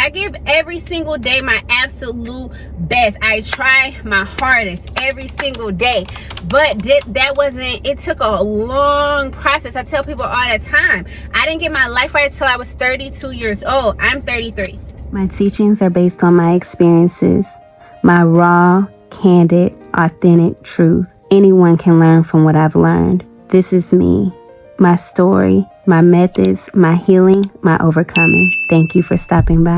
I give every single day my absolute best. I try my hardest every single day. But that wasn't, it took a long process. I tell people all the time, I didn't get my life right until I was 32 years old. I'm 33. My teachings are based on my experiences, my raw, candid, authentic truth. Anyone can learn from what I've learned. This is me, my story, my methods, my healing, my overcoming. Thank you for stopping by.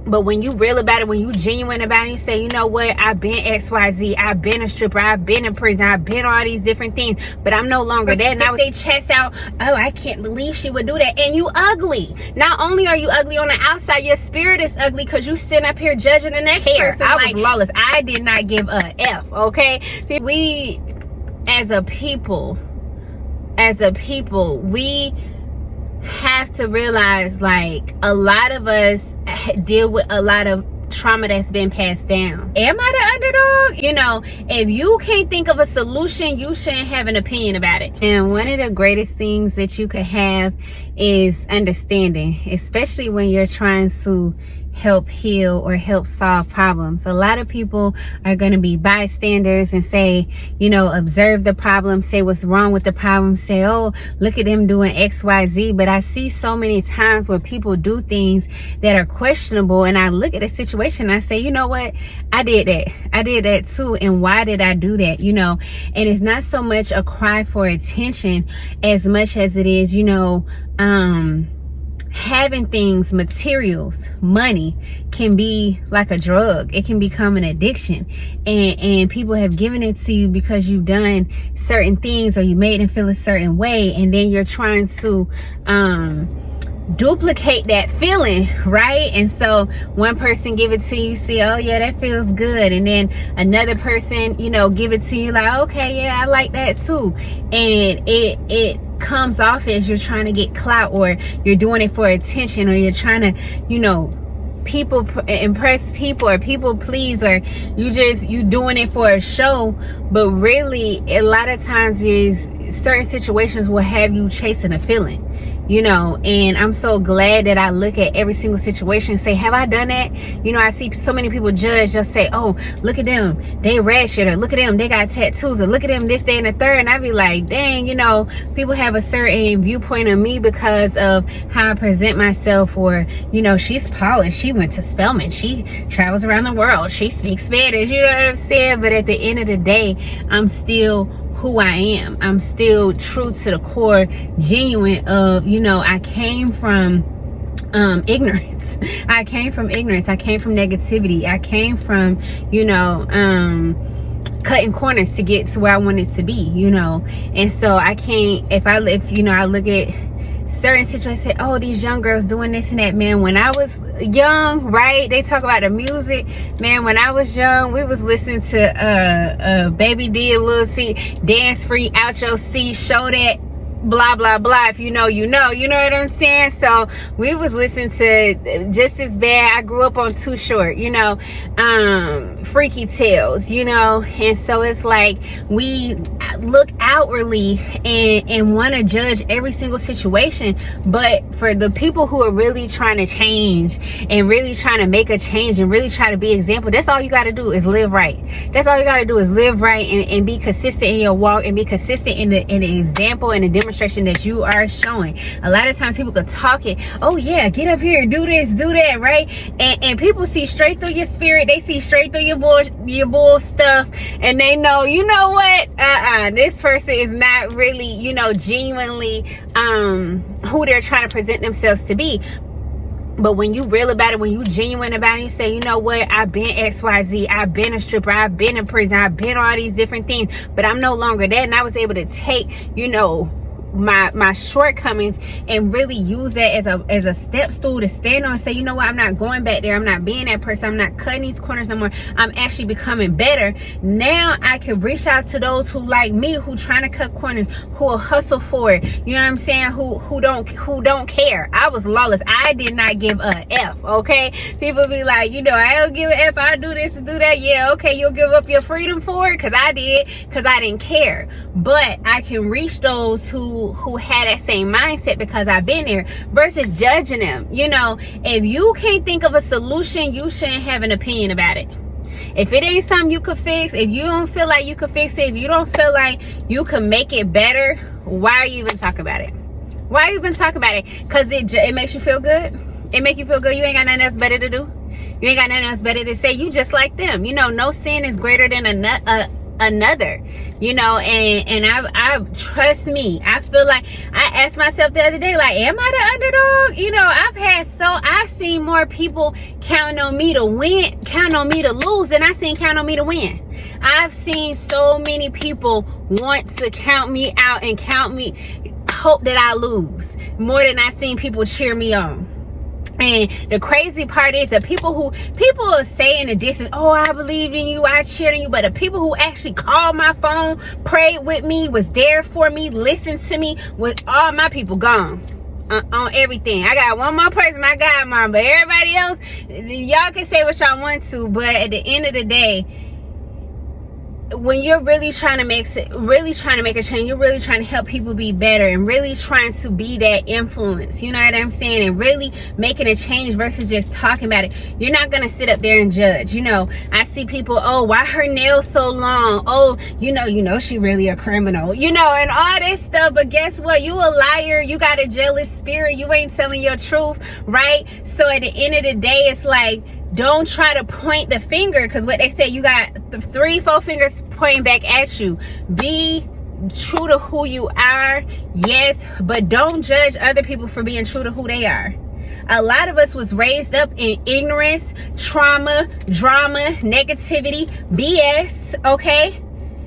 But when you real about it, when you genuine about it, you say, you know what, I've been XYZ, I've been a stripper, I've been in prison, I've been all these different things, but I'm no longer that. Now they chest out, oh, I can't believe she would do that. And you ugly. Not only are you ugly on the outside, your spirit is ugly because you sitting up here judging the next person. I was lawless. I did not give a F, okay? We, as a people, we have to realize, like, a lot of us deal with a lot of trauma that's been passed down. Am I the underdog? You know, if you can't think of a solution, you shouldn't have an opinion about it. And one of the greatest things that you could have is understanding, especially when you're trying to help heal or help solve problems. A lot of people are going to be bystanders and say, you know, observe the problem, say what's wrong with the problem, say, oh, look at them doing XYZ. But I see so many times where people do things that are questionable, and I look at a situation and I say, you know what, I did that too, and why did I do that? You know, and it's not so much a cry for attention as much as it is, you know, having things, materials, money can be like a drug. It can become an addiction, and people have given it to you because you've done certain things or you made them feel a certain way, and then you're trying to duplicate that feeling, right? And so one person give it to you, see, oh yeah, that feels good, and then another person, you know, give it to you like, okay, yeah, I like that too, and it comes off as you're trying to get clout, or you're doing it for attention, or you're trying to, you know, impress people, or people please, or you doing it for a show. But really, a lot of times is certain situations will have you chasing a feeling, you know. And I'm so glad that I look at every single situation and say, have I done that? You know, I see so many people judge, just say, oh, look at them, they ratchet, or look at them, they got tattoos, or look at them, this, that, and the third. And I be like, dang, you know, people have a certain viewpoint of me because of how I present myself, or, you know, she's polished, she went to Spelman, she travels around the world, she speaks Spanish, you know what I'm saying? But at the end of the day, I'm still who I am. I'm still true to the core, genuine of, you know, I came from ignorance. I came from negativity. I came from, you know, cutting corners to get to where I wanted to be, you know. And so I can't, if you know, I look at certain situations, say, oh, these young girls doing this and that. Man, when I was young, right, they talk about the music, man, when I was young, we was listening to Baby D, Lil C, Dance Free, Out Your Seat, Show That, blah blah blah. If you know, you know what I'm saying. So we was listening to Just As Bad. I grew up on Too Short, you know, Freaky Tales, you know. And so it's like we look outwardly and want to judge every single situation, but for the people who are really trying to change and really trying to make a change and really try to be example, that's all you got to do is live right. That's all you got to do is live right and be consistent in your walk, and be consistent in the example and the demonstration that you are showing. A lot of times people could talk it, oh yeah, get up here, do this, do that, right? And people see straight through your spirit, they see straight through your bull stuff, and they know, you know what, this person is not really, you know, genuinely who they're trying to present themselves to be. But when you real about it, when you genuine about it, you say, you know what, I've been XYZ, I've been a stripper, I've been in prison, I've been all these different things, but I'm no longer that. And I was able to take, you know, my shortcomings and really use that as a step stool to stand on and say, you know what, I'm not going back there, I'm not being that person, I'm not cutting these corners no more, I'm actually becoming better. Now I can reach out to those who like me, who trying to cut corners, who will hustle for it, you know what I'm saying, who don't care. I was lawless. I did not give a F, okay? People be like, you know, I don't give a F, I do this and do that. Yeah, okay, you'll give up your freedom for it? Because I did, because I didn't care. But I can reach those who who had that same mindset because I've been there, versus judging them. You know, if you can't think of a solution, you shouldn't have an opinion about it. If it ain't something you could fix, if you don't feel like you could fix it, if you don't feel like you can make it better, why are you even talking about it? Why are you even talking about it? Because it makes you feel good. It make you feel good. You ain't got nothing else better to do. You ain't got nothing else better to say. You just like them. You know, no sin is greater than another. You know, and I trust me. I feel like, I asked myself the other day, like, am I the underdog? You know, I've seen more people counting on me to win, counting on me to lose, than I seen counting on me to win. I've seen so many people want to count me out and hope that I lose, more than I seen people cheer me on. And the crazy part is that people will say in the distance, oh, I believed in you, I cheered on you, but the people who actually called my phone, prayed with me, was there for me, listened to me, with all my people gone on everything. I got one more person, my godmom, but everybody else, y'all can say what y'all want to, but at the end of the day, when you're really trying to make a change, you're really trying to help people be better and really trying to be that influence, you know what I'm saying, and really making a change versus just talking about it. You're not gonna sit up there and judge. You know, I see people, oh, why her nails so long? Oh, you know she really a criminal, you know, and all this stuff. But guess what? You a liar. You got a jealous spirit. You ain't telling your truth, right? So at the end of the day, it's like, don't try to point the finger, because what they say, you got 3-4 fingers pointing back at you. Be true to who you are, yes, but don't judge other people for being true to who they are. A lot of us was raised up in ignorance, trauma, drama, negativity, BS, okay?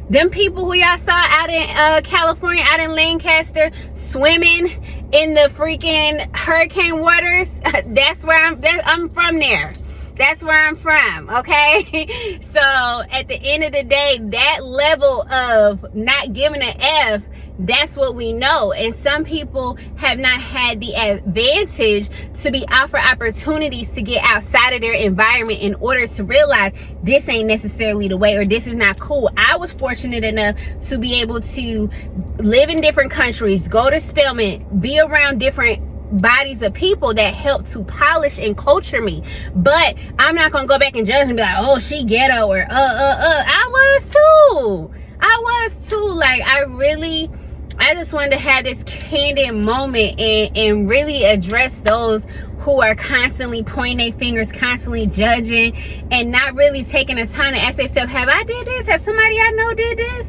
Them people who y'all saw out in California, out in Lancaster, swimming in the freaking hurricane waters, I'm from there. That's where I'm from, okay? So at the end of the day, that level of not giving an F, that's what we know. And some people have not had the advantage to be offered opportunities to get outside of their environment in order to realize this ain't necessarily the way, or this is not cool. I was fortunate enough to be able to live in different countries, go to Spelman, be around different bodies of people that help to polish and culture me. But I'm not gonna go back and judge and be like, oh, she ghetto, or I was too. Like, I just wanted to have this candid moment and really address those who are constantly pointing their fingers, constantly judging, and not really taking the time to ask themselves, have I did this? Have somebody I know did this?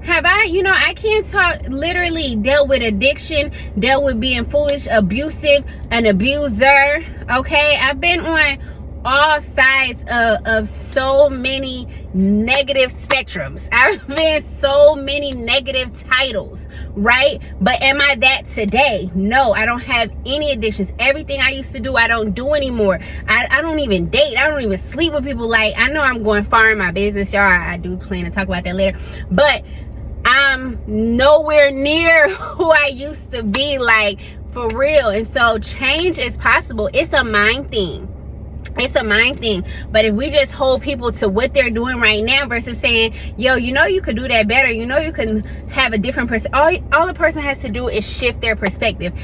Have I, I can't talk, literally dealt with addiction, dealt with being foolish, abusive, an abuser, okay? I've been on all sides of so many negative spectrums. I've been so many negative titles, right? But am I that today? No, I don't have any addictions. Everything I used to do, I don't do anymore. I don't even date. I don't even sleep with people. Like, I know I'm going far in my business, y'all. I do plan to talk about that later. But I'm nowhere near who I used to be, like, for real. And so change is possible. It's a mind thing. It's a mind thing. But if we just hold people to what they're doing right now versus saying, yo, you could do that better, you can have a different person. All the person has to do is shift their perspective.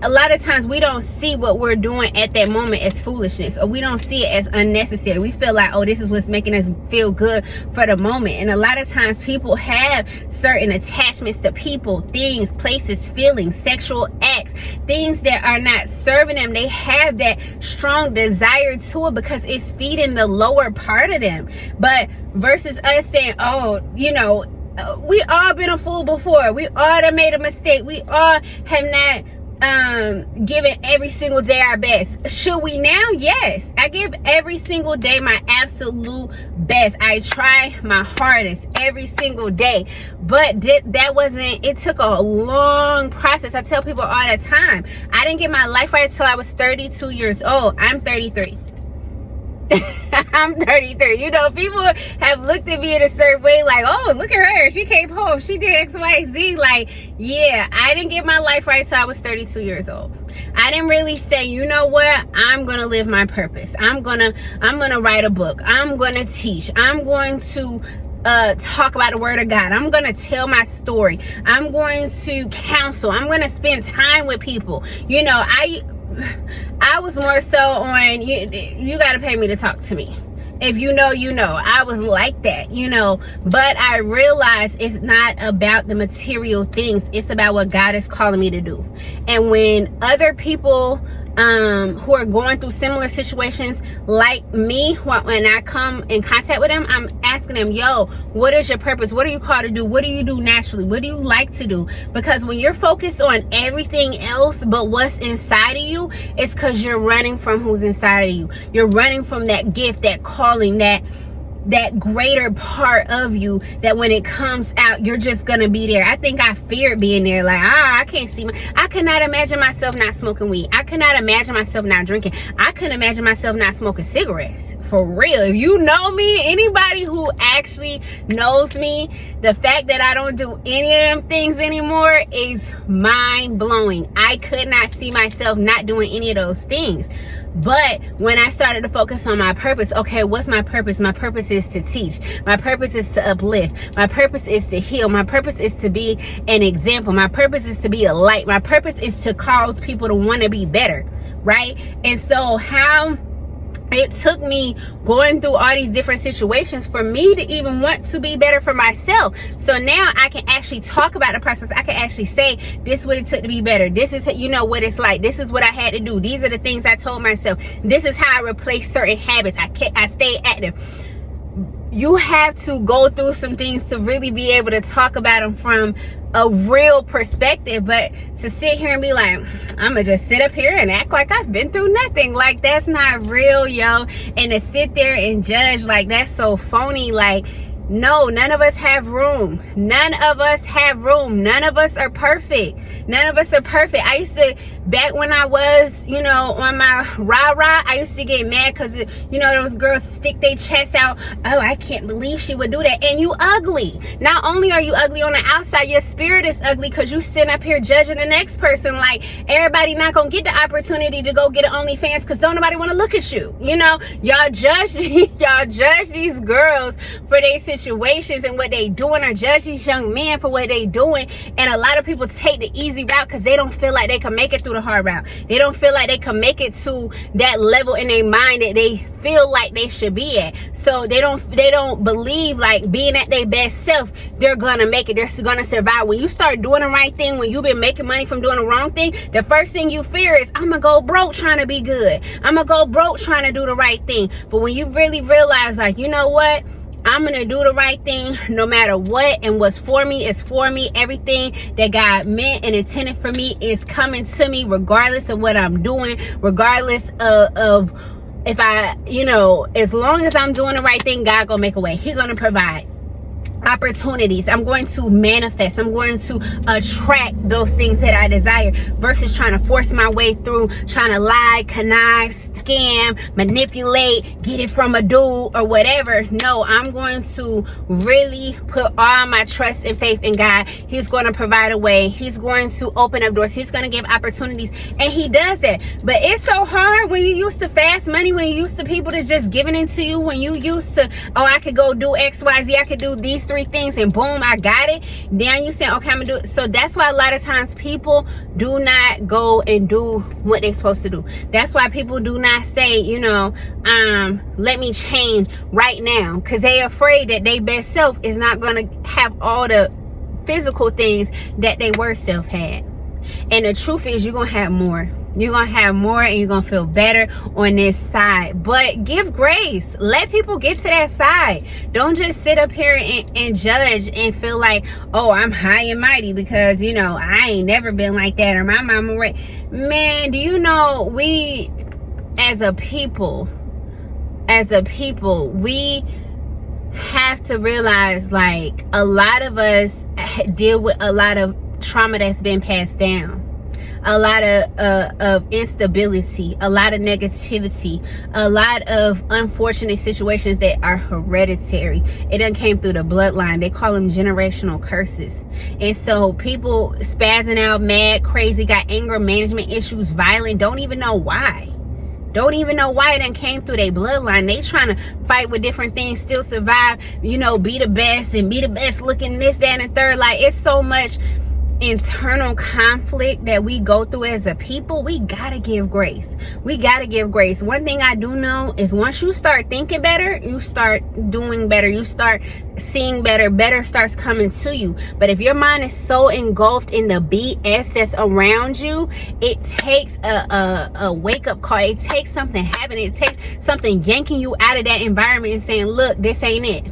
A lot of times we don't see what we're doing at that moment as foolishness, or we don't see it as unnecessary. We feel like, oh, this is what's making us feel good for the moment. And a lot of times people have certain attachments to people, things, places, feelings, sexual acts, things that are not serving them. They have that strong desire to it because it's feeding the lower part of them. But versus us saying, oh, we all been a fool before. We all done made a mistake. We all have not giving every single day our best. Should we now? Yes. I give every single day my absolute best. I try my hardest every single day. But it took a long process. I tell people all the time, I didn't get my life right until I was 32 years old. I'm 33. I'm 33. People have looked at me in a certain way, like, oh, look at her, she came home, she did XYZ. Like, yeah, I didn't get my life right till I was 32 years old. I didn't really say, you know what, I'm gonna live my purpose. I'm gonna write a book. I'm gonna teach. I'm going to talk about the word of God. I'm going to tell my story. I'm going to counsel. I'm going to spend time with people. You know, I was more so on, you got to pay me to talk to me. If you know, you know. I was like that, you know. But I realized it's not about the material things. It's about what God is calling me to do. And when other people who are going through similar situations like me, when I come in contact with them, I'm asking them, yo, what is your purpose? What are you called to do? What do you do naturally? What do you like to do? Because when you're focused on everything else but what's inside of you, it's because you're running from who's inside of you. You're running from that gift, that calling, that greater part of you, that when it comes out, you're just gonna be there. I think I feared being there. Like, I can't see I could not imagine myself not smoking weed. I could not imagine myself not drinking. I couldn't imagine myself not smoking cigarettes. For real. If you know me, anybody who actually knows me, the fact that I don't do any of them things anymore is mind blowing. I could not see myself not doing any of those things. But when I started to focus on my purpose, okay, what's my purpose? My purpose is to teach. My purpose is to uplift. My purpose is to heal. My purpose is to be an example. My purpose is to be a light. My purpose is to cause people to want to be better, right? And so how it took me going through all these different situations for me to even want to be better for myself. So now I can actually talk about the process. I can actually say, this is what it took to be better. This is, you know, what it's like. This is what I had to do. These are the things I told myself. This is how I replaced certain habits. I stayed active. You have to go through some things to really be able to talk about them from a real perspective. But to sit here and be like, I'm gonna just sit up here and act like I've been through nothing, like, that's not real, yo. And to sit there and judge, like, that's so phony. Like, no, none of us have room. None of us have room. None of us are perfect. None of us are perfect. I used to, back when I was, you know, on my rah-rah, I used to get mad because, you know, those girls stick their chest out. Oh, I can't believe she would do that. And you ugly. Not only are you ugly on the outside, your spirit is ugly because you sitting up here judging the next person. Like, everybody not going to get the opportunity to go get an OnlyFans because don't nobody want to look at you. You know, y'all judge these girls for their situations and what they doing, or judge these young men for what they doing. And a lot of people take the easy route because they don't feel like they can make it through the hard route. They don't feel like they can make it to that level in their mind that they feel like they should be at. So they don't believe, like, being at their best self, they're gonna make it, they're gonna survive. When you start doing the right thing, when you've been making money from doing the wrong thing, the first thing you fear is, I'm gonna go broke trying to be good. I'm gonna go broke trying to do the right thing. But when you really realize, like, you know what, I'm gonna do the right thing no matter what, and what's for me is for me. Everything that God meant and intended for me is coming to me, regardless of what I'm doing, regardless of if I, you know, as long as I'm doing the right thing, God gonna make a way. He gonna provide opportunities. I'm going to manifest. I'm going to attract those things that I desire, versus trying to force my way through, trying to lie, connive, scam, manipulate, get it from a dude or whatever. No, I'm going to really put all my trust and faith in God. He's going to provide a way. He's going to open up doors. He's going to give opportunities, and he does that. But it's so hard when you used to fast money, when you used to people to just giving it to you, when you used to, oh, I could go do XYZ, I could do these 3 things and boom, I got it. Then you say, okay, I'm gonna do it. So that's why a lot of times people do not go and do what they're supposed to do. That's why people do not say, you know, let me change right now, because they afraid that their best self is not gonna have all the physical things that they worst self had. And the truth is, you're gonna have more. You're gonna have more, and you're gonna feel better on this side. But give grace. Let people get to that side. Don't just sit up here and judge and feel like, oh, I'm high and mighty because, you know, I ain't never been like that, or my mama right. Man, do you know, we as a people, we have to realize, like, a lot of us deal with a lot of trauma that's been passed down. A lot of instability, a lot of negativity, a lot of unfortunate situations that are hereditary. It done came through the bloodline. They call them generational curses. And so people spazzing out, mad, crazy, got anger management issues, violent, don't even know why. Don't even know why it done came through their bloodline. They trying to fight with different things, still survive, you know, be the best and be the best looking, this, that, and third. Like, it's so much internal conflict that we go through as a people. We gotta give grace. We gotta give grace. One thing I do know is once you start thinking better, you start doing better, you start seeing better, better starts coming to you. But if your mind is so engulfed in the BS that's around you, it takes a wake-up call. It takes something happening. It takes something yanking you out of that environment and saying, look, this ain't it.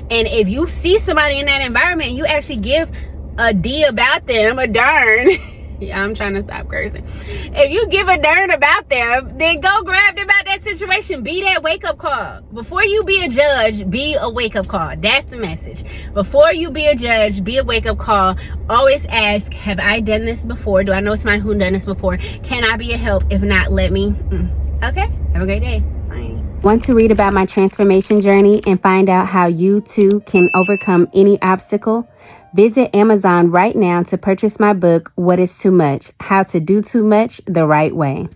And if you see somebody in that environment and you actually give a D about them, a darn. Yeah, I'm trying to stop cursing. If you give a darn about them, then go grab them out that situation. Be that wake-up call. Before you be a judge, be a wake-up call. That's the message. Before you be a judge, be a wake-up call. Always ask, have I done this before? Do I know somebody who done this before? Can I be a help? If not, let me. Okay, have a great day. Bye. Want to read about my transformation journey and find out how you too can overcome any obstacle? Visit Amazon right now to purchase my book, What is Too Much? How to Do Too Much the Right Way.